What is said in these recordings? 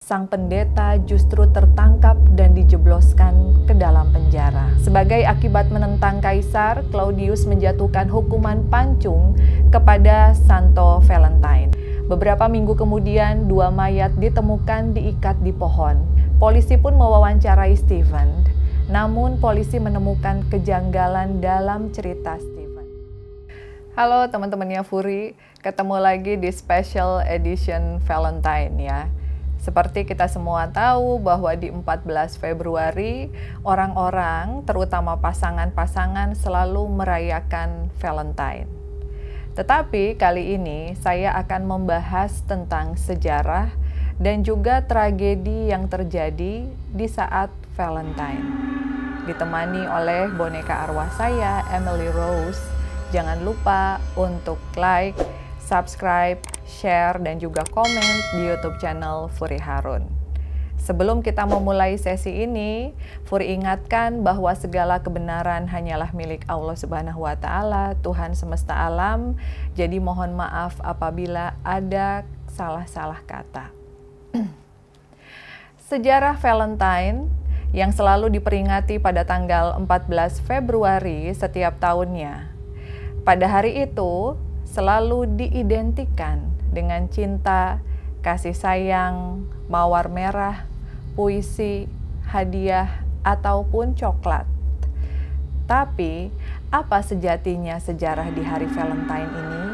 sang pendeta justru tertangkap dan dijebloskan ke dalam penjara. Sebagai akibat menentang kaisar, Claudius menjatuhkan hukuman pancung kepada Santo Valentine. Beberapa minggu kemudian, 2 mayat ditemukan diikat di pohon. Polisi pun mewawancarai Stephen, namun polisi menemukan kejanggalan dalam cerita Stephen. Halo teman-temannya Furi, ketemu lagi di special edition Valentine ya. Seperti kita semua tahu bahwa di 14 Februari, orang-orang, terutama pasangan-pasangan, selalu merayakan Valentine. Tetapi kali ini saya akan membahas tentang sejarah dan juga tragedi yang terjadi di saat Valentine. Ditemani oleh boneka arwah saya, Emily Rose. Jangan lupa untuk like, subscribe, share, dan juga komen di YouTube channel Furi Harun. Sebelum kita memulai sesi ini, Furi ingatkan bahwa segala kebenaran hanyalah milik Allah Subhanahu wa Ta'ala, Tuhan semesta alam. Jadi mohon maaf apabila ada salah-salah kata. Sejarah Valentine yang selalu diperingati pada tanggal 14 Februari setiap tahunnya. Pada hari itu selalu diidentikan dengan cinta, kasih sayang, mawar merah, puisi, hadiah, ataupun coklat. Tapi, apa sejatinya sejarah di hari Valentine ini?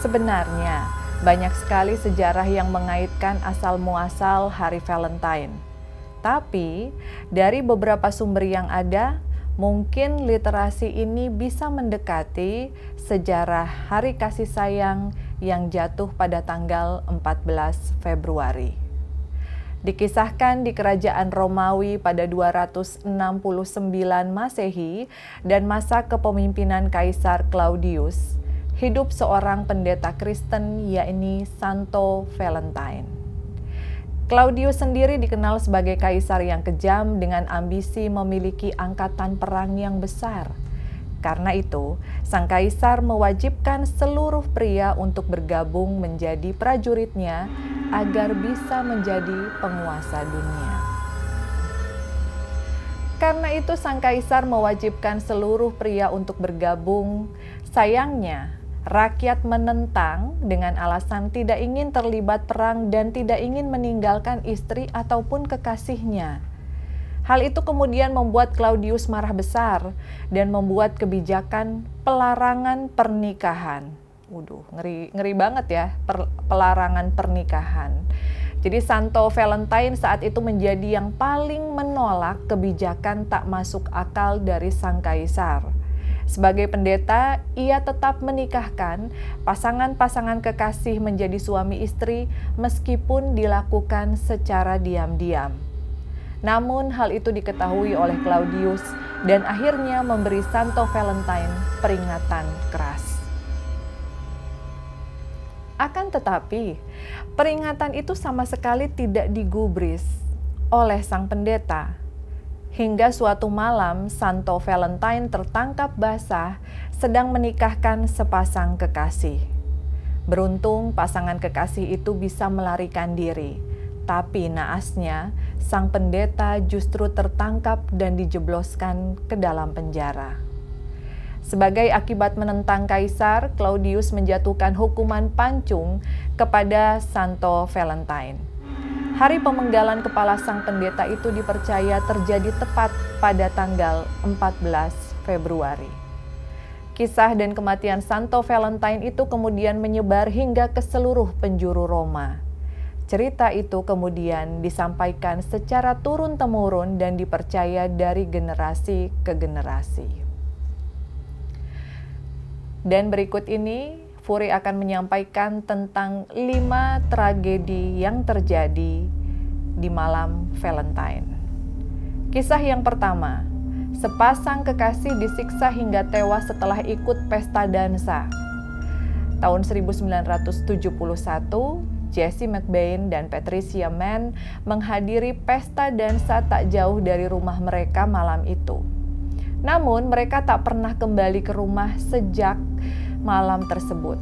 Sebenarnya, banyak sekali sejarah yang mengaitkan asal-muasal hari Valentine. Tapi, dari beberapa sumber yang ada, mungkin literasi ini bisa mendekati sejarah hari kasih sayang yang jatuh pada tanggal 14 Februari. Dikisahkan di kerajaan Romawi pada 269 Masehi dan masa kepemimpinan Kaisar Claudius, hidup seorang pendeta Kristen yakni Santo Valentine. Claudius sendiri dikenal sebagai kaisar yang kejam dengan ambisi memiliki angkatan perang yang besar. Karena itu, sang kaisar mewajibkan seluruh pria untuk bergabung menjadi prajuritnya agar bisa menjadi penguasa dunia. Karena itu, sang kaisar mewajibkan seluruh pria untuk bergabung. Sayangnya, rakyat menentang dengan alasan tidak ingin terlibat perang dan tidak ingin meninggalkan istri ataupun kekasihnya. Hal itu kemudian membuat Claudius marah besar dan membuat kebijakan pelarangan pernikahan. Ngeri banget ya, pelarangan pernikahan. Jadi Santo Valentine saat itu menjadi yang paling menolak kebijakan tak masuk akal dari sang kaisar. Sebagai pendeta, ia tetap menikahkan pasangan-pasangan kekasih menjadi suami istri meskipun dilakukan secara diam-diam. Namun hal itu diketahui oleh Claudius dan akhirnya memberi Santo Valentine peringatan keras. Akan tetapi, peringatan itu sama sekali tidak digubris oleh sang pendeta. Hingga suatu malam, Santo Valentine tertangkap basah sedang menikahkan sepasang kekasih. Beruntung pasangan kekasih itu bisa melarikan diri, tapi naasnya sang pendeta justru tertangkap dan dijebloskan ke dalam penjara. Sebagai akibat menentang kaisar, Claudius menjatuhkan hukuman pancung kepada Santo Valentine. Hari pemenggalan kepala sang pendeta itu dipercaya terjadi tepat pada tanggal 14 Februari. Kisah dan kematian Santo Valentine itu kemudian menyebar hingga ke seluruh penjuru Roma. Cerita itu kemudian disampaikan secara turun-temurun dan dipercaya dari generasi ke generasi. Dan berikut ini, Furi akan menyampaikan tentang 5 tragedi yang terjadi di malam Valentine. Kisah yang pertama, sepasang kekasih disiksa hingga tewas setelah ikut pesta dansa. Tahun 1971, Jessie McBain dan Patricia Mann menghadiri pesta dansa tak jauh dari rumah mereka malam itu. Namun mereka tak pernah kembali ke rumah sejak malam tersebut.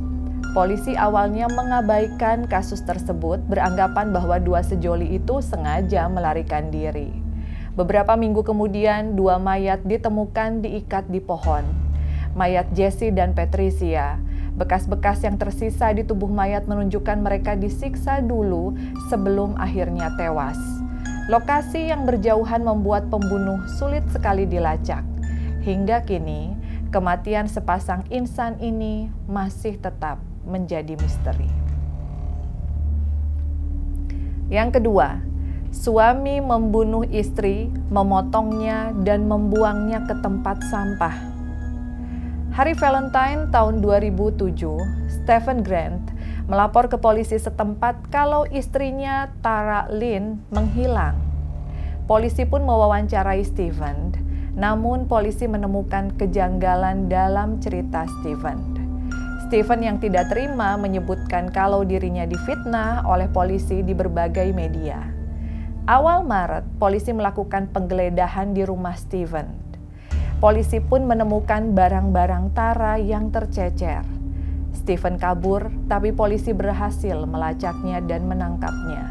Polisi awalnya mengabaikan kasus tersebut, beranggapan bahwa dua sejoli itu sengaja melarikan diri. Beberapa minggu kemudian, dua mayat ditemukan diikat di pohon. Mayat Jesse dan Patricia. Bekas-bekas yang tersisa di tubuh mayat menunjukkan mereka disiksa dulu sebelum akhirnya tewas. Lokasi yang berjauhan membuat pembunuh sulit sekali dilacak. Hingga kini, kematian sepasang insan ini masih tetap menjadi misteri. Yang kedua, suami membunuh istri, memotongnya dan membuangnya ke tempat sampah. Hari Valentine tahun 2007, Stephen Grant melapor ke polisi setempat kalau istrinya Tara Lynn menghilang. Polisi pun mewawancarai Stephen, namun polisi menemukan kejanggalan dalam cerita Stephen. Stephen yang tidak terima menyebutkan kalau dirinya difitnah oleh polisi di berbagai media. Awal Maret, polisi melakukan penggeledahan di rumah Stephen. Polisi pun menemukan barang-barang Tara yang tercecer. Stephen kabur, tapi polisi berhasil melacaknya dan menangkapnya.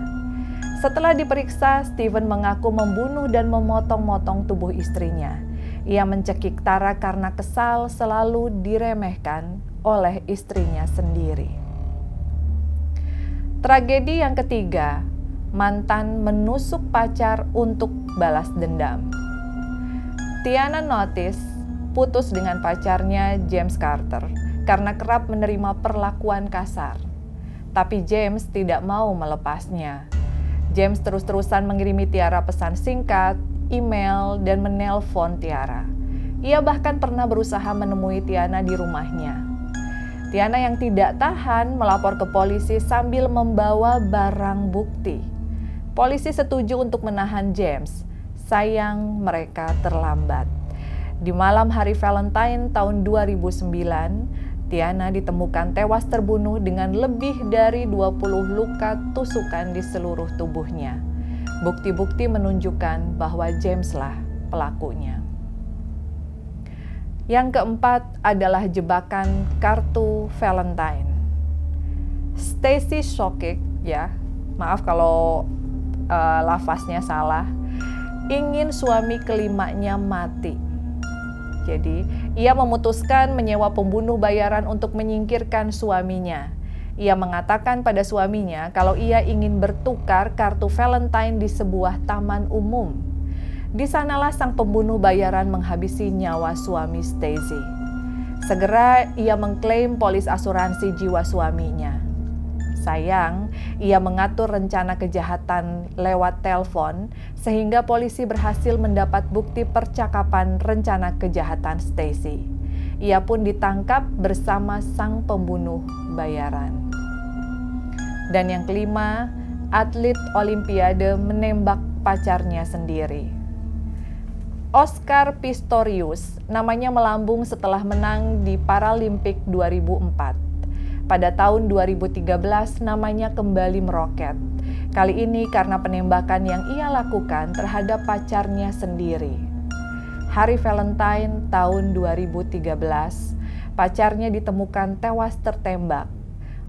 Setelah diperiksa, Stephen mengaku membunuh dan memotong-motong tubuh istrinya. Ia mencekik Tara karena kesal selalu diremehkan oleh istrinya sendiri. Tragedi yang ketiga, mantan menusuk pacar untuk balas dendam. Tiana Notice putus dengan pacarnya James Carter karena kerap menerima perlakuan kasar. Tapi James tidak mau melepasnya. James terus-terusan mengirimi Tiara pesan singkat, email, dan menelpon Tiara. Ia bahkan pernah berusaha menemui Tiana di rumahnya. Tiana yang tidak tahan melapor ke polisi sambil membawa barang bukti. Polisi setuju untuk menahan James. Sayang mereka terlambat. Di malam hari Valentine tahun 2009, Tiana ditemukan tewas terbunuh dengan lebih dari 20 luka tusukan di seluruh tubuhnya. Bukti-bukti menunjukkan bahwa Jameslah pelakunya. Yang keempat adalah jebakan kartu Valentine. Stacy Shokik, maaf kalau lafaznya salah, ingin suami kelimanya mati. Jadi, ia memutuskan menyewa pembunuh bayaran untuk menyingkirkan suaminya. Ia mengatakan pada suaminya kalau ia ingin bertukar kartu Valentine di sebuah taman umum. Di sanalah sang pembunuh bayaran menghabisi nyawa suami Stacy. Segera ia mengklaim polis asuransi jiwa suaminya. Sayang, ia mengatur rencana kejahatan lewat telepon sehingga polisi berhasil mendapat bukti percakapan rencana kejahatan Stacy. Ia pun ditangkap bersama sang pembunuh bayaran. Dan yang kelima, atlet Olimpiade menembak pacarnya sendiri. Oscar Pistorius, namanya melambung setelah menang di Paralimpik 2004. Pada tahun 2013, namanya kembali meroket. Kali ini karena penembakan yang ia lakukan terhadap pacarnya sendiri. Hari Valentine tahun 2013, pacarnya ditemukan tewas tertembak.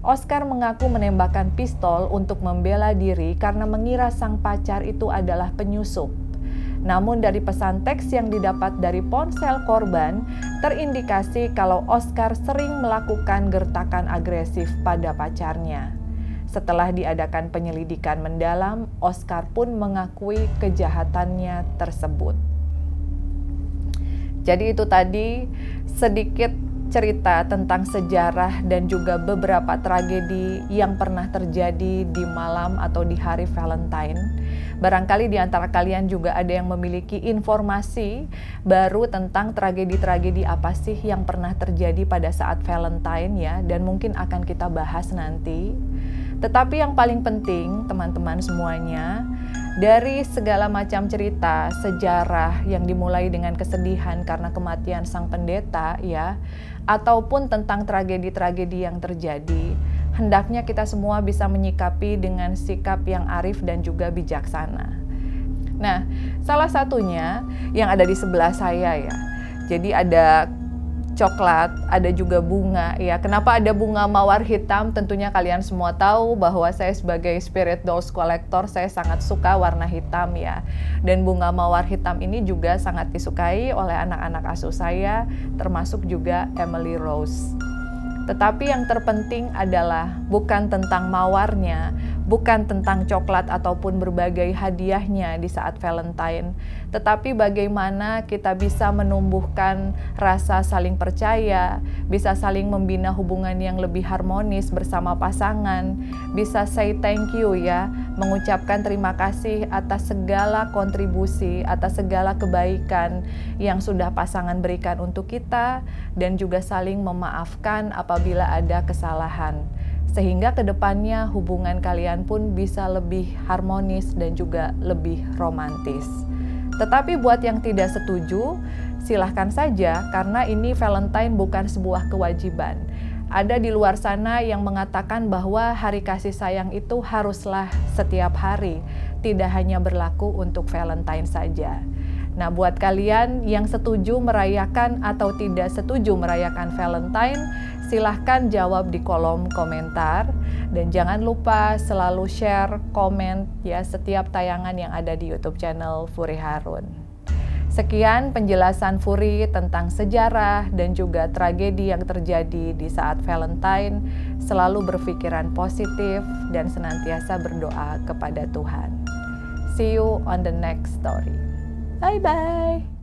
Oscar mengaku menembakkan pistol untuk membela diri karena mengira sang pacar itu adalah penyusup. Namun dari pesan teks yang didapat dari ponsel korban, terindikasi kalau Oscar sering melakukan gertakan agresif pada pacarnya. Setelah diadakan penyelidikan mendalam, Oscar pun mengakui kejahatannya tersebut. Jadi itu tadi sedikit cerita tentang sejarah dan juga beberapa tragedi yang pernah terjadi di malam atau di hari Valentine. Barangkali di antara kalian juga ada yang memiliki informasi baru tentang tragedi-tragedi apa sih yang pernah terjadi pada saat Valentine ya, dan mungkin akan kita bahas nanti. Tetapi yang paling penting teman-teman semuanya, dari segala macam cerita, sejarah yang dimulai dengan kesedihan karena kematian sang pendeta ya, ataupun tentang tragedi-tragedi yang terjadi, hendaknya kita semua bisa menyikapi dengan sikap yang arif dan juga bijaksana. Nah, salah satunya yang ada di sebelah saya ya. Jadi ada coklat, ada juga bunga ya. Kenapa ada bunga mawar hitam? Tentunya kalian semua tahu bahwa saya sebagai spirit dolls collector, saya sangat suka warna hitam ya. Dan bunga mawar hitam ini juga sangat disukai oleh anak-anak asuh saya, termasuk juga Emily Rose. Tetapi yang terpenting adalah bukan tentang mawarnya, bukan tentang coklat ataupun berbagai hadiahnya di saat Valentine, tetapi bagaimana kita bisa menumbuhkan rasa saling percaya, bisa saling membina hubungan yang lebih harmonis bersama pasangan, bisa say thank you ya, mengucapkan terima kasih atas segala kontribusi, atas segala kebaikan yang sudah pasangan berikan untuk kita, dan juga saling memaafkan apabila ada kesalahan. Sehingga kedepannya hubungan kalian pun bisa lebih harmonis dan juga lebih romantis. Tetapi buat yang tidak setuju, silahkan saja karena ini Valentine bukan sebuah kewajiban. Ada di luar sana yang mengatakan bahwa hari kasih sayang itu haruslah setiap hari, tidak hanya berlaku untuk Valentine saja. Nah, buat kalian yang setuju merayakan atau tidak setuju merayakan Valentine, silahkan jawab di kolom komentar. Dan jangan lupa selalu share, komen ya setiap tayangan yang ada di YouTube channel Furi Harun. Sekian penjelasan Furi tentang sejarah dan juga tragedi yang terjadi di saat Valentine. Selalu berpikiran positif dan senantiasa berdoa kepada Tuhan. See you on the next story. Bye-bye.